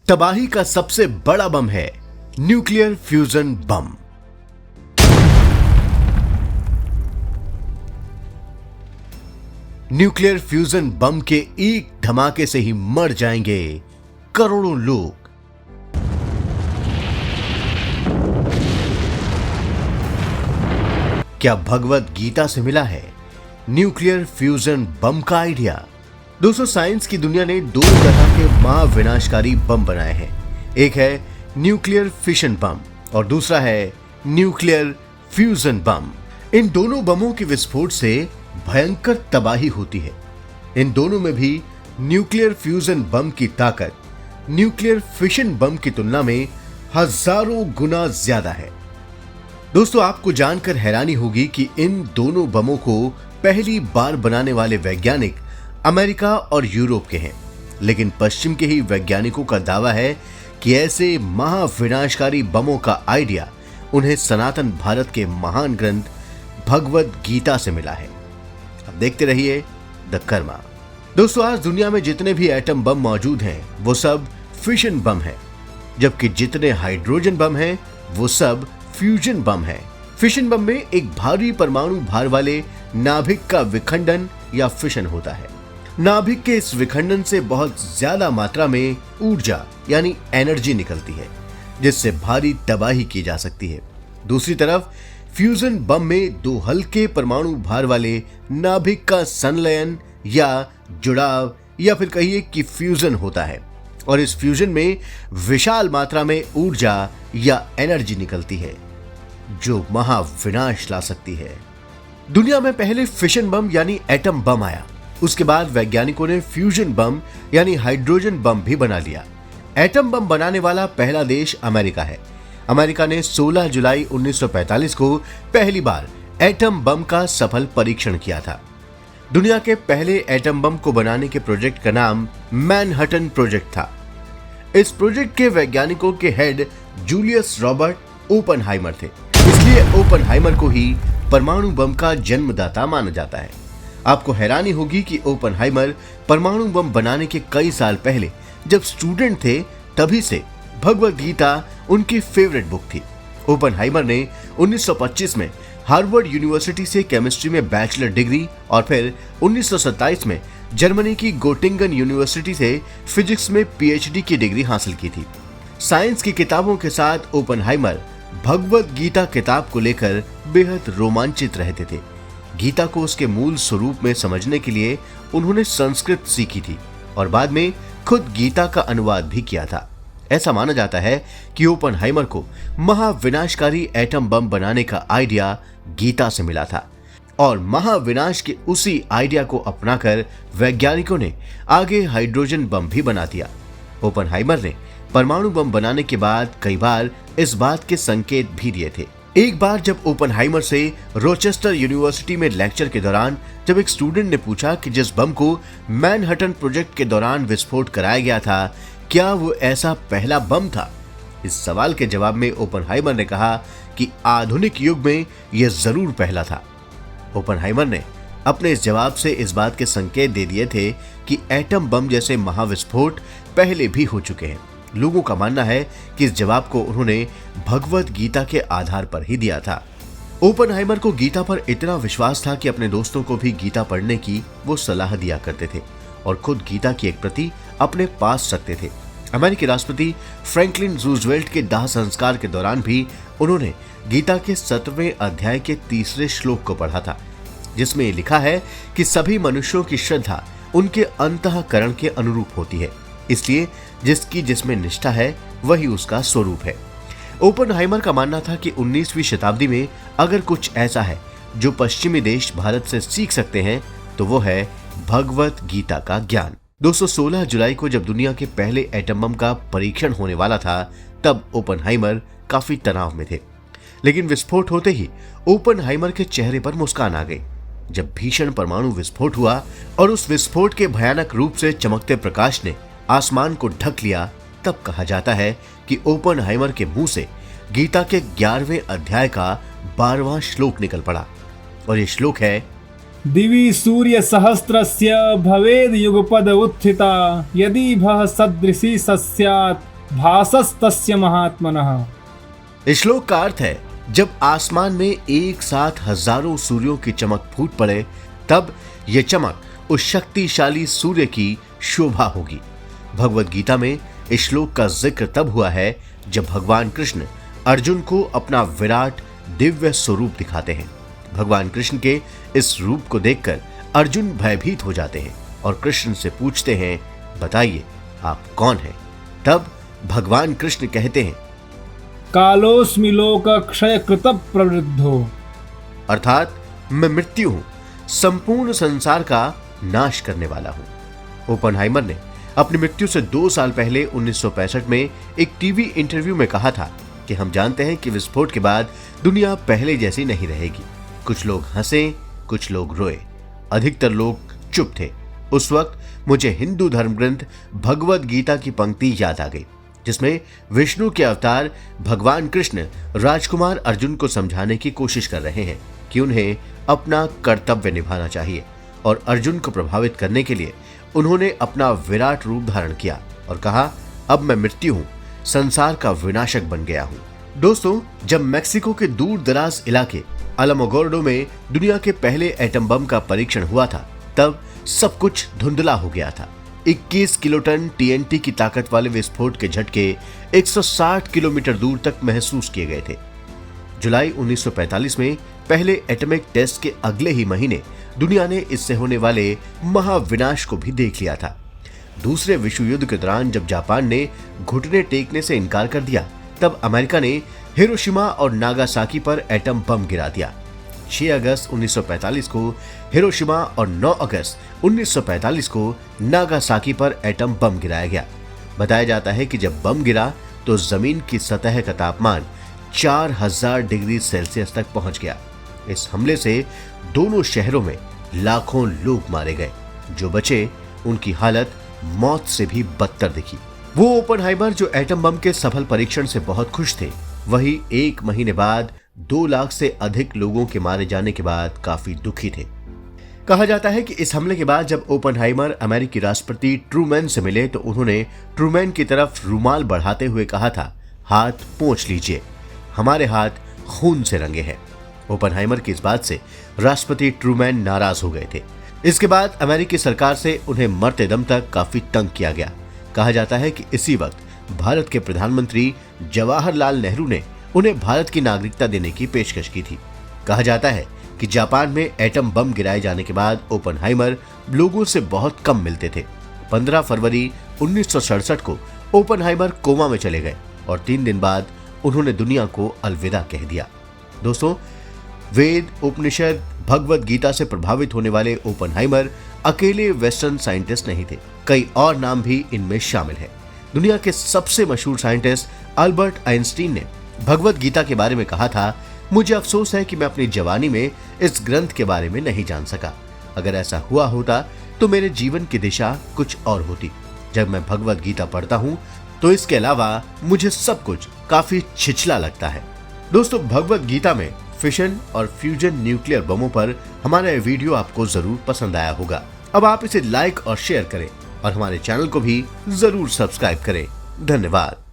तबाही का सबसे बड़ा बम है न्यूक्लियर फ्यूजन बम। न्यूक्लियर फ्यूजन बम के एक धमाके से ही मर जाएंगे करोड़ों लोग। क्या भगवत गीता से मिला है न्यूक्लियर फ्यूजन बम का आइडिया? दोस्तों, साइंस की दुनिया ने दो तरह के महाविनाशकारी बम बनाए हैं। एक है न्यूक्लियर फिशन बम और दूसरा है न्यूक्लियर फ्यूजन बम। इन दोनों बमों के विस्फोट से भयंकर तबाही होती है। इन दोनों में भी न्यूक्लियर फ्यूजन बम की ताकत न्यूक्लियर फिशन बम की तुलना में हजारों गुना ज्यादा है। दोस्तों, आपको जानकर हैरानी होगी कि इन दोनों बमों को पहली बार बनाने वाले वैज्ञानिक अमेरिका और यूरोप के हैं, लेकिन पश्चिम के ही वैज्ञानिकों का दावा है कि ऐसे महाविनाशकारी बमों का आइडिया उन्हें सनातन भारत के महान ग्रंथ भगवत गीता से मिला है। अब देखते रहिए द कर्मा। दोस्तों, आज दुनिया में जितने भी एटम बम मौजूद हैं वो सब फिशन बम हैं, जबकि जितने हाइड्रोजन बम हैं वो सब फ्यूजन बम हैं। फिशन बम में एक भारी परमाणु भार वाले नाभिक का विखंडन या फिशन होता है। नाभिक के इस विखंडन से बहुत ज्यादा मात्रा में ऊर्जा यानी एनर्जी निकलती है, जिससे भारी तबाही की जा सकती है। दूसरी तरफ फ्यूजन बम में दो हल्के परमाणु भार वाले नाभिक का संलयन या जुड़ाव या फिर कहिए कि फ्यूजन होता है, और इस फ्यूजन में विशाल मात्रा में ऊर्जा या एनर्जी निकलती है जो महाविनाश ला सकती है। दुनिया में पहले फिशन बम यानी एटम बम आया, उसके बाद वैज्ञानिकों ने फ्यूजन बम यानी हाइड्रोजन बम भी बना लिया। एटम बम बनाने वाला पहला देश अमेरिका है। अमेरिका ने 16 जुलाई 1945 को पहली बार एटम बम का सफल परीक्षण किया था। दुनिया के पहले एटम बम को बनाने के प्रोजेक्ट का नाम मैनहट्टन प्रोजेक्ट था। इस प्रोजेक्ट के वैज्ञानिकों के हेड जूलियस रॉबर्ट ओपनहाइमर थे, इसलिए ओपनहाइमर को ही परमाणु बम का जन्मदाता माना जाता है। आपको हैरानी होगी कि ओपनहाइमर परमाणु बम बनाने के कई साल पहले जब स्टूडेंट थे तभी से भगवत गीता उनकी फेवरेट बुक थी। ओपनहाइमर ने 1925 में हार्वर्ड यूनिवर्सिटी से केमिस्ट्री में बैचलर डिग्री और फिर 1927 में जर्मनी की गोटिंगन यूनिवर्सिटी से फिजिक्स में पीएचडी की डिग्री हासिल की थी। साइंस की किताबों के साथ ओपनहाइमर भगवत गीता किताब को लेकर बेहद रोमांचित रहते थे। गीता को उसके मूल स्वरूप में समझने के लिए उन्होंने संस्कृत सीखी थी और बाद में खुद गीता का अनुवाद भी किया था। ऐसा माना जाता है कि ओपनहाइमर को महाविनाशकारी एटम बम बनाने का आइडिया गीता से मिला था और महाविनाश के उसी आइडिया को अपनाकर वैज्ञानिकों ने आगे हाइड्रोजन बम भी बना दिया। ओपनहाइमर ने परमाणु बम बनाने के बाद कई बार इस बात के संकेत भी दिए थे। एक बार जब ओपनहाइमर से रोचेस्टर यूनिवर्सिटी में लेक्चर के दौरान जब एक स्टूडेंट ने पूछा कि जिस बम को मैनहट्टन प्रोजेक्ट के दौरान विस्फोट कराया गया था, क्या वो ऐसा पहला बम था? इस सवाल के जवाब में ओपनहाइमर ने कहा कि आधुनिक युग में यह जरूर पहला था। ओपनहाइमर ने अपने इस जवाब से इस बात के संकेत दे दिए थे कि एटम बम जैसे महाविस्फोट पहले भी हो चुके हैं। लोगों का मानना है कि इस जवाब को उन्होंने भगवत गीता के आधार पर ही दिया था। ओपनहाइमर को गीता पर इतना विश्वास था कि अपने दोस्तों को भी गीता पढ़ने की वो सलाह दिया करते थे और खुद गीता की एक प्रति अपने पास रखते थे। अमेरिकी राष्ट्रपति फ्रैंकलिन रूजवेल्ट के दाह संस्कार के दौरान भी उन्होंने गीता के 17वें अध्याय के 3रे श्लोक को पढ़ा था, जिसमें लिखा है कि सभी मनुष्यों की श्रद्धा उनके अंतःकरण के अनुरूप होती है, इसलिए जिसकी जिसमें निष्ठा है वही उसका स्वरूप है। ओपनहाइमर का मानना था कि 19वीं शताब्दी में अगर कुछ ऐसा है जो पश्चिमी देश भारत से सीख सकते हैं तो वो है भगवत गीता का ज्ञान। दोस्तों, 16 जुलाई को जब दुनिया के पहले एटम बम का परीक्षण होने वाला था तब ओपनहाइमर काफी तनाव में थे, लेकिन विस्फोट होते ही ओपनहाइमर के चेहरे पर मुस्कान आ गई। जब भीषण परमाणु विस्फोट हुआ और उस विस्फोट के भयानक रूप से चमकते प्रकाश ने आसमान को ढक लिया, तब कहा जाता है कि ओपनहाइमर के मुंह से गीता के 11वें अध्याय का 12वां श्लोक निकल पड़ा और ये श्लोक है, दिवि सूर्य सहस्त्रस्य भवेद युगपद उत्थिता यदि भः सदृशी सस्यात् भासस्तस्य महात्मनः। इस श्लोक का अर्थ है, जब आसमान में एक साथ हजारों सूर्यों की चमक फूट पड़े तब यह चमक उस शक्तिशाली सूर्य की शोभा होगी। भगवद गीता में इस श्लोक का जिक्र तब हुआ है जब भगवान कृष्ण अर्जुन को अपना विराट दिव्य स्वरूप दिखाते हैं। भगवान कृष्ण के इस रूप को देखकर अर्जुन भयभीत हो जाते हैं और कृष्ण से पूछते हैं, बताइए आप कौन हैं? तब भगवान कृष्ण कहते हैं, कालोस्मि लोक क्षय कृत प्रवृद्धो। अर्थात मैं मृत्यु हूं, संपूर्ण संसार का नाश करने वाला हूं। ओपनहाइमर ने अपनी मृत्यु से 2 साल पहले 1965 में एक टीवी इंटरव्यू में कहा था कि हम जानते हैं कि विस्फोट के बाद दुनिया पहले जैसी नहीं रहेगी। कुछ लोग हंसे, कुछ लोग रोए, अधिकतर लोग चुप थे। उस वक्त मुझे हिंदू धर्म ग्रंथ भगवद गीता की पंक्ति याद आ गई, जिसमें विष्णु के अवतार भगवान कृष्ण राजकुमार अर्जुन को समझाने की कोशिश कर रहे हैं कि उन्हें अपना कर्तव्य निभाना चाहिए, और अर्जुन को प्रभावित करने के लिए उन्होंने अपना विराट रूप धारण किया और कहा, अब मैं मृत्यु हूं, संसार का विनाशक बन गया हूं। दोस्तों, जब मेक्सिको के दूर दराज इलाके अलामोगोर्डो में दुनिया के पहले एटम बम का परीक्षण हुआ था, तब सब कुछ धुंधला हो गया था। 21 किलोटन टीएनटी की ताकत वाले विस्फोट के झटके 160 किलोमीटर दूर तक महसूस किए गए थे। जुलाई 1945 में पहले एटॉमिक टेस्ट के अगले ही महीने दुनिया ने इससे होने वाले महाविनाश को भी देख लिया था। दूसरे विश्व युद्ध के दौरान जब जापान ने घुटने टेकने से इनकार कर दिया, तब अमेरिका ने हिरोशिमा और नागासाकी पर एटम बम गिरा दिया। 6 अगस्त 1945 को हिरोशिमा और 9 अगस्त 1945 को नागासाकी पर एटम बम गिराया गया। बताया जाता है कि जब बम गिरा तो जमीन की सतह का तापमान 4000 डिग्री सेल्सियस तक पहुंच गया। इस हमले से दोनों शहरों में लाखों लोग मारे गए। जो बचे उनकी हालत मौत से भी बदतर दिखी। वो ओपनहाइमर जो एटम बम के सफल परीक्षण से बहुत खुश थे, वही 1 महीने बाद 2 लाख से अधिक लोगों के मारे जाने के बाद काफी दुखी थे। कहा जाता है कि इस हमले के बाद जब ओपनहाइमर अमेरिकी राष्ट्रपति ट्रूमैन से मिले तो उन्होंने ट्रूमैन की तरफ रुमाल बढ़ाते हुए कहा था, हाथ पोंछ लीजिए, हमारे हाथ खून से रंगे हैं। ओपनहाइमर की इस बात से राष्ट्रपति ट्रूमैन नाराज हो गए थे। इसके बाद अमेरिकी सरकार से उन्हें मरते दम तक काफी तंग किया गया। कहा जाता है कि इसी वक्त भारत के प्रधानमंत्री जवाहरलाल नेहरू ने उन्हें भारत की नागरिकता देने की पेशकश की थी। कहा जाता है कि जापान में एटम बम गिराए जाने के बाद ओपनहाइमर लोगों से बहुत कम मिलते थे। 15 फरवरी 1967 को ओपनहाइमर कोमा में चले गए और 3 दिन बाद उन्होंने दुनिया को अलविदा कह दिया। दोस्तों, वेद, उपनिषद, भगवद गीता से प्रभावित होने वाले ओपनहाइमर अकेले वेस्टर्न साइंटिस्ट नहीं थे, कई और नाम भी इनमें शामिल हैं। दुनिया के सबसे मशहूर साइंटिस्ट अल्बर्ट आइंस्टीन ने भगवद गीता के बारे में कहा था, मुझे अफसोस है कि मैं अपनी जवानी में इस ग्रंथ के बारे में नहीं जान सका। अगर ऐसा हुआ होता तो मेरे जीवन की दिशा कुछ और होती। जब मैं भगवद गीता पढ़ता हूँ तो इसके अलावा मुझे सब कुछ काफी छिछला लगता है। दोस्तों, भगवद गीता में फिशन और फ्यूजन न्यूक्लियर बमों पर हमारा यह वीडियो आपको जरूर पसंद आया होगा। अब आप इसे लाइक और शेयर करें और हमारे चैनल को भी जरूर सब्सक्राइब करें। धन्यवाद।